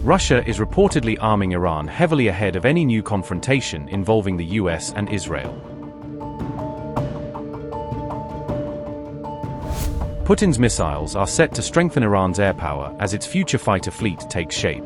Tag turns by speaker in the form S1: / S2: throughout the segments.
S1: Russia is reportedly arming Iran heavily ahead of any new confrontation involving the US and Israel. Putin's missiles are set to strengthen Iran's air power as its future fighter fleet takes shape.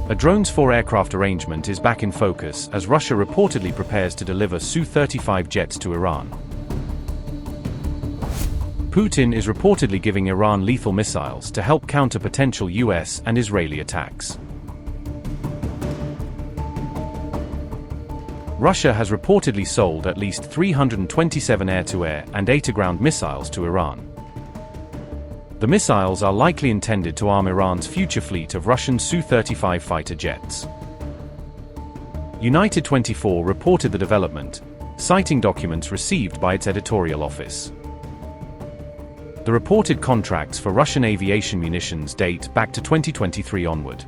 S1: A drones for aircraft arrangement is back in focus as Russia reportedly prepares to deliver Su-35 jets to Iran. Putin is reportedly giving Iran lethal missiles to help counter potential US and Israeli attacks. Russia has reportedly sold at least 327 air-to-air and air-to-ground missiles to Iran. The missiles are likely intended to arm Iran's future fleet of Russian Su-35 fighter jets. United 24 reported the development, citing documents received by its editorial office. The reported contracts for Russian aviation munitions date back to 2023 onward.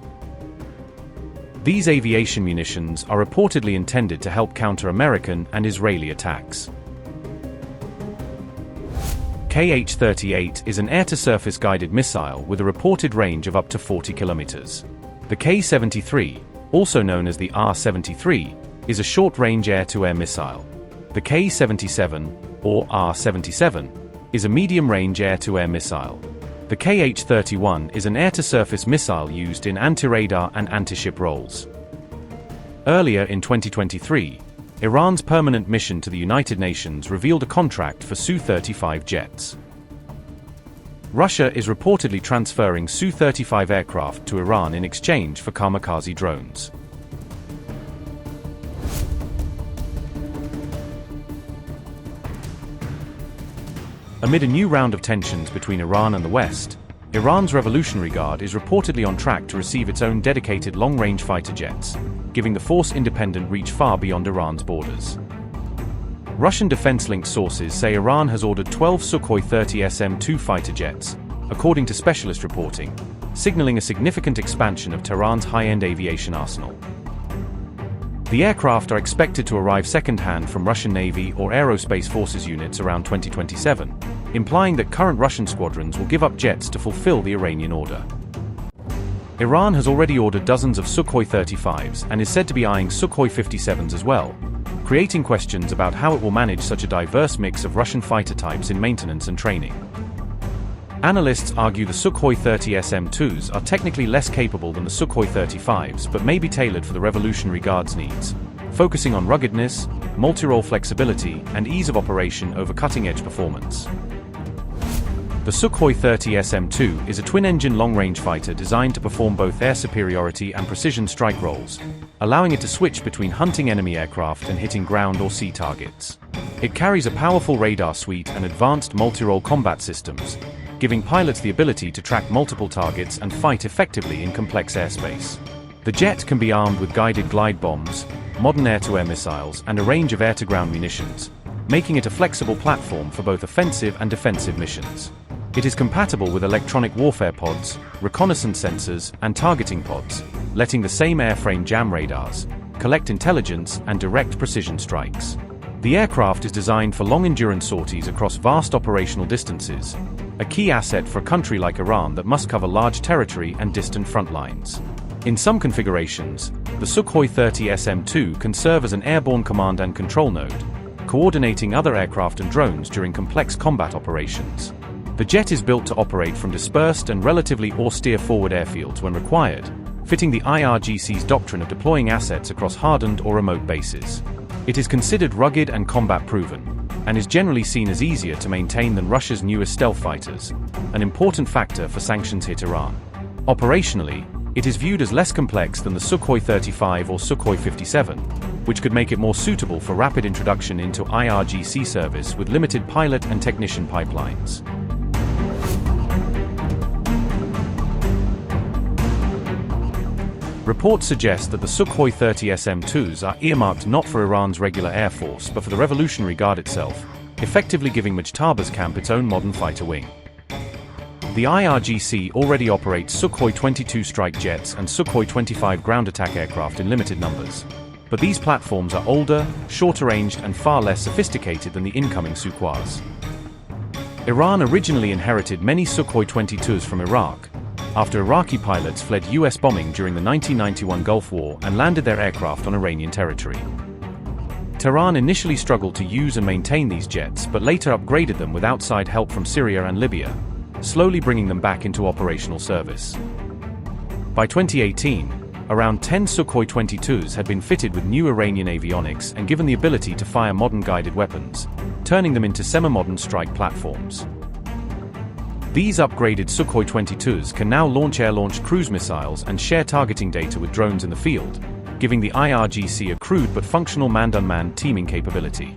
S1: These aviation munitions are reportedly intended to help counter American and Israeli attacks. Kh-38 is an air-to-surface guided missile with a reported range of up to 40 kilometers. The K-73, also known as the R-73, is a short-range air-to-air missile. The K-77, or R-77, is a medium-range air-to-air missile. The Kh-31 is an air-to-surface missile used in anti-radar and anti-ship roles. Earlier in 2023, Iran's permanent mission to the United Nations revealed a contract for Su-35 jets. Russia is reportedly transferring Su-35 aircraft to Iran in exchange for kamikaze drones. Amid a new round of tensions between Iran and the West, Iran's Revolutionary Guard is reportedly on track to receive its own dedicated long-range fighter jets, giving the force independent reach far beyond Iran's borders. Russian defense-linked sources say Iran has ordered 12 Sukhoi 30 SM-2 fighter jets, according to specialist reporting, signaling a significant expansion of Tehran's high-end aviation arsenal. The aircraft are expected to arrive second-hand from Russian Navy or Aerospace Forces units around 2027, implying that current Russian squadrons will give up jets to fulfill the Iranian order. Iran has already ordered dozens of Sukhoi 35s and is said to be eyeing Sukhoi 57s as well, creating questions about how it will manage such a diverse mix of Russian fighter types in maintenance and training. Analysts argue the Sukhoi 30 SM-2s are technically less capable than the Sukhoi 35s but may be tailored for the Revolutionary Guard's needs, focusing on ruggedness, multi-role flexibility, and ease of operation over cutting-edge performance. The Sukhoi 30 SM-2 is a twin-engine long-range fighter designed to perform both air superiority and precision strike roles, allowing it to switch between hunting enemy aircraft and hitting ground or sea targets. It carries a powerful radar suite and advanced multi-role combat systems, giving pilots the ability to track multiple targets and fight effectively in complex airspace. The jet can be armed with guided glide bombs, modern air-to-air missiles, and a range of air-to-ground munitions, making it a flexible platform for both offensive and defensive missions. It is compatible with electronic warfare pods, reconnaissance sensors, and targeting pods, letting the same airframe jam radars, collect intelligence, and direct precision strikes. The aircraft is designed for long-endurance sorties across vast operational distances, a key asset for a country like Iran that must cover large territory and distant front lines. In some configurations, the Sukhoi 30 SM-2 can serve as an airborne command and control node, coordinating other aircraft and drones during complex combat operations. The jet is built to operate from dispersed and relatively austere forward airfields when required, fitting the IRGC's doctrine of deploying assets across hardened or remote bases. It is considered rugged and combat-proven, and is generally seen as easier to maintain than Russia's newest stealth fighters, an important factor for sanctions-hit Iran. Operationally, it is viewed as less complex than the Sukhoi 35 or Sukhoi 57, which could make it more suitable for rapid introduction into IRGC service with limited pilot and technician pipelines. Reports suggest that the Sukhoi 30 SM-2s are earmarked not for Iran's regular air force but for the Revolutionary Guard itself, effectively giving Mujtaba's camp its own modern fighter wing. The IRGC already operates Sukhoi 22 strike jets and Sukhoi 25 ground attack aircraft in limited numbers, but these platforms are older, shorter-ranged, and far less sophisticated than the incoming Sukhois. Iran originally inherited many Sukhoi-22s from Iraq, after Iraqi pilots fled US bombing during the 1991 Gulf War and landed their aircraft on Iranian territory. Tehran initially struggled to use and maintain these jets but later upgraded them with outside help from Syria and Libya, slowly bringing them back into operational service. By 2018, around 10 Sukhoi-22s had been fitted with new Iranian avionics and given the ability to fire modern guided weapons, turning them into semi-modern strike platforms. These upgraded Sukhoi-22s can now launch air-launched cruise missiles and share targeting data with drones in the field, giving the IRGC a crude but functional manned-unmanned teaming capability.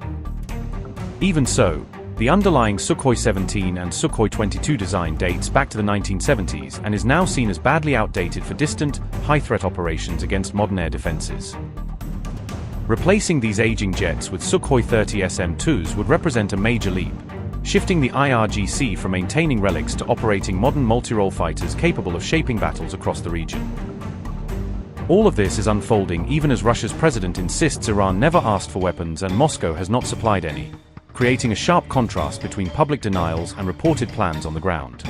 S1: Even so, the underlying Sukhoi-17 and Sukhoi-22 design dates back to the 1970s and is now seen as badly outdated for distant, high-threat operations against modern air defenses. Replacing these aging jets with Sukhoi-30 SM-2s would represent a major leap, shifting the IRGC from maintaining relics to operating modern multi-role fighters capable of shaping battles across the region. All of this is unfolding even as Russia's president insists Iran never asked for weapons and Moscow has not supplied any, creating a sharp contrast between public denials and reported plans on the ground.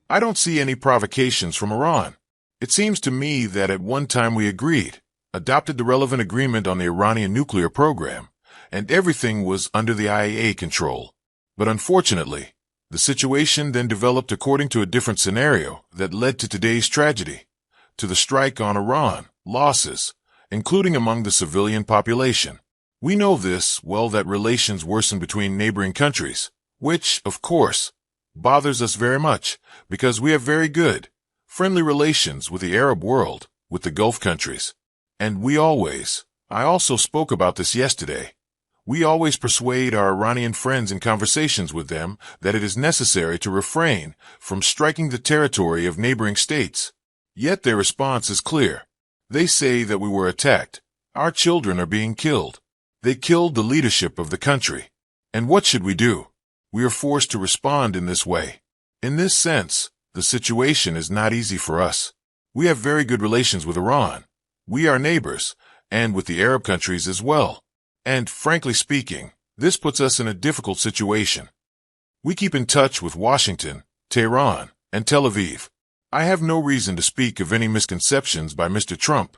S2: I don't see any provocations from Iran. It seems to me that at one time we agreed, adopted the relevant agreement on the Iranian nuclear program, and everything was under the IAEA control. But unfortunately, the situation then developed according to a different scenario that led to today's tragedy, to the strike on Iran, losses, including among the civilian population. We know this well that relations worsen between neighboring countries, which, of course, bothers us very much because we have very good, friendly relations with the Arab world, with the Gulf countries. And I also spoke about this yesterday, we always persuade our Iranian friends in conversations with them that it is necessary to refrain from striking the territory of neighboring states. Yet their response is clear. They say that we were attacked. Our children are being killed. They killed the leadership of the country. And what should we do? We are forced to respond in this way. In this sense, the situation is not easy for us. We have very good relations with Iran. We are neighbors, and with the Arab countries as well. And, frankly speaking, this puts us in a difficult situation. We keep in touch with Washington, Tehran, and Tel Aviv. I have no reason to speak of any misconceptions by Mr. Trump.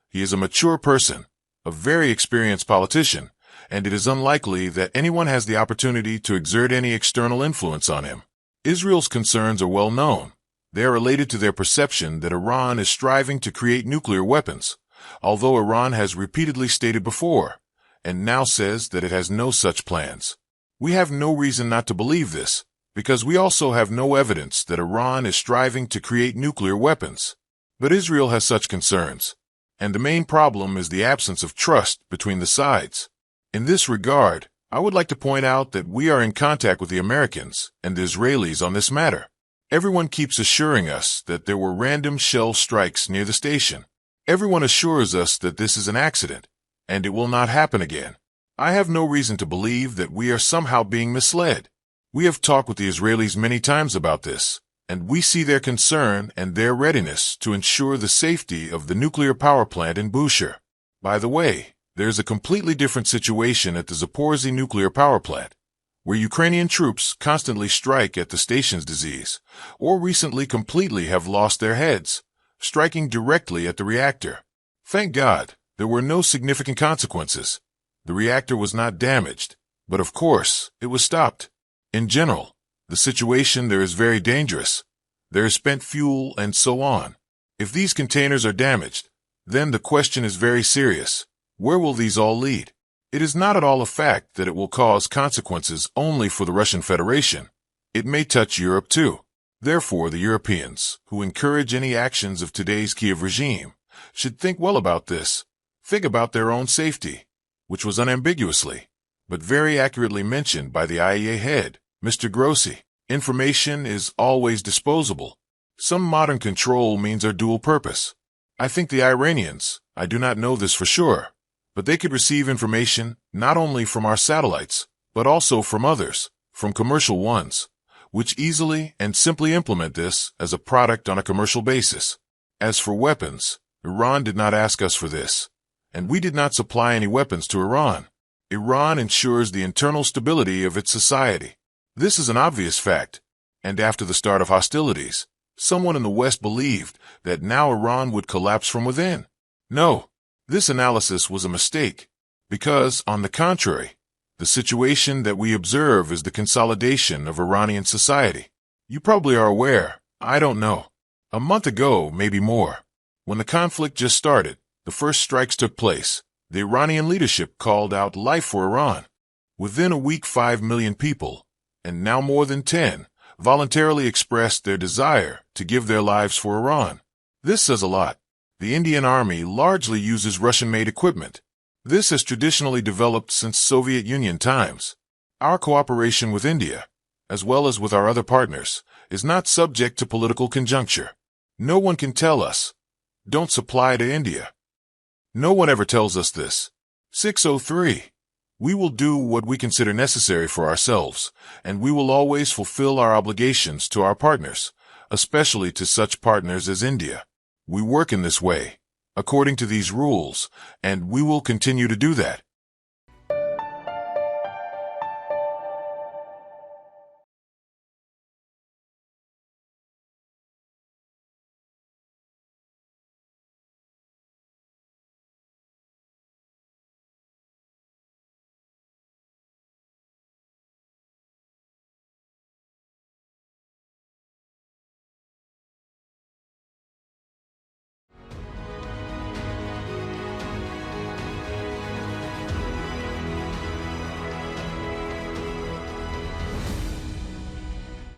S2: He is a mature person, a very experienced politician, and it is unlikely that anyone has the opportunity to exert any external influence on him. Israel's concerns are well known. They are related to their perception that Iran is striving to create nuclear weapons, although Iran has repeatedly stated before, and now says that it has no such plans. We have no reason not to believe this, because we also have no evidence that Iran is striving to create nuclear weapons. But Israel has such concerns, and the main problem is the absence of trust between the sides. In this regard, I would like to point out that we are in contact with the Americans and the Israelis on this matter. Everyone keeps assuring us that there were random shell strikes near the station. Everyone assures us that this is an accident, and it will not happen again. I have no reason to believe that we are somehow being misled. We have talked with the Israelis many times about this, and we see their concern and their readiness to ensure the safety of the nuclear power plant in Bushehr. By the way, there is a completely different situation at the Zaporizhzhia nuclear power plant, where Ukrainian troops constantly strike at the station's disease, or recently completely have lost their heads, striking directly at the reactor. Thank God, there were no significant consequences. The reactor was not damaged, but of course, it was stopped. In general, the situation there is very dangerous. There is spent fuel and so on. If these containers are damaged, then the question is very serious. Where will these all lead? It is not at all a fact that it will cause consequences only for the Russian Federation. It may touch Europe too. Therefore, the Europeans, who encourage any actions of today's Kiev regime, should think well about this. Think about their own safety, which was unambiguously, but very accurately mentioned by the IAEA head, Mr. Grossi. Information is always disposable. Some modern control means are dual purpose. I think the Iranians, I do not know this for sure, but they could receive information not only from our satellites, but also from others, from commercial ones, which easily and simply implement this as a product on a commercial basis. As for weapons, Iran did not ask us for this, and we did not supply any weapons to Iran. Iran ensures the internal stability of its society. This is an obvious fact, and after the start of hostilities, someone in the West believed that now Iran would collapse from within. No, this analysis was a mistake, because, on the contrary, the situation that we observe is the consolidation of Iranian society. You probably are aware, I don't know. A month ago, maybe more, when the conflict just started, the first strikes took place. The Iranian leadership called out life for Iran. Within a week, 5 million people, and now more than 10, voluntarily expressed their desire to give their lives for Iran. This says a lot. The Indian Army largely uses Russian-made equipment. This has traditionally developed since Soviet Union times. Our cooperation with India, as well as with our other partners, is not subject to political conjuncture. No one can tell us, don't supply to India. No one ever tells us this. 603. We will do what we consider necessary for ourselves, and we will always fulfill our obligations to our partners, especially to such partners as India. We work in this way, according to these rules, and we will continue to do that.